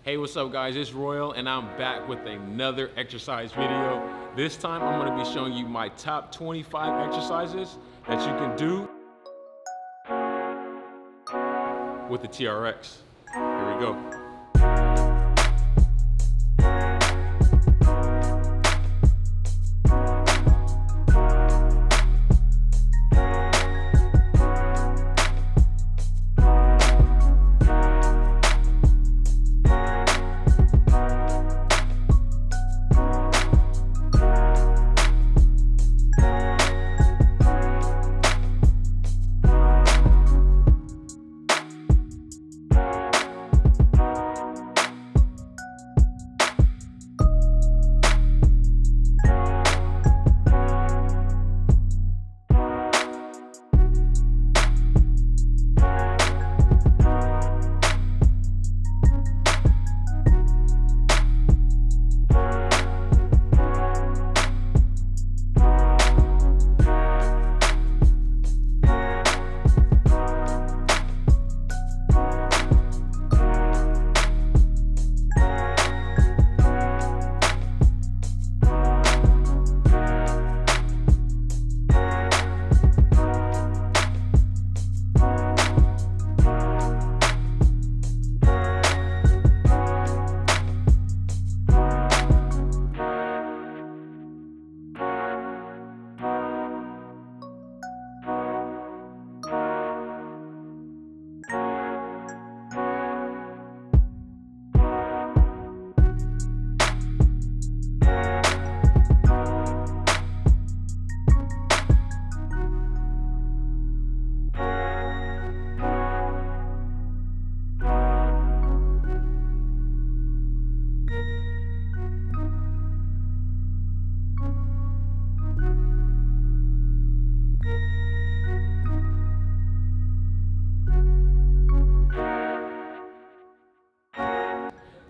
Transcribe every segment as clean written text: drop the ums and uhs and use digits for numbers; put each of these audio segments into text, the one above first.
Hey, what's up guys, it's Royal and I'm back with another exercise video. This time I'm gonna be showing you my top 25 exercises that you can do with the TRX. Here we go.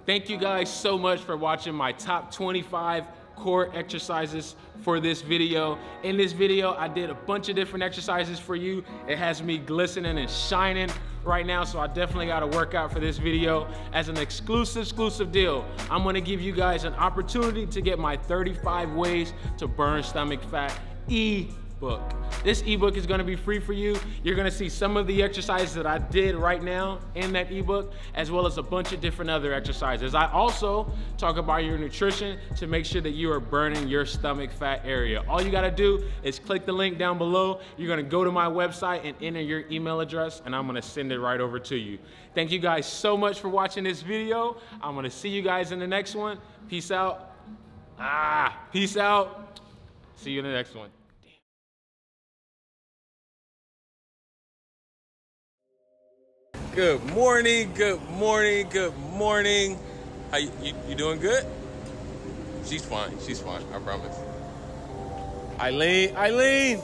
Thank you guys so much for watching my top 25 core exercises for this video. In this video, I did a bunch of different exercises for you. It has me glistening and shining right now, so I definitely got to work out for this video. As an exclusive deal, I'm gonna give you guys an opportunity to get my 35 ways to burn stomach fat ebook. This ebook is going to be free for you. You're going to see some of the exercises that I did right now in that ebook, as well as a bunch of different other exercises. I also talk about your nutrition to make sure that you are burning your stomach fat area. All you got to do is click the link down below. You're going to go to my website and enter your email address, and I'm going to send it right over to you. Thank you guys so much for watching this video. I'm going to see you guys in the next one. Peace out. Peace out. See you in the next one. Good morning, good morning, good morning. How you doing good? She's fine, I promise. Eileen.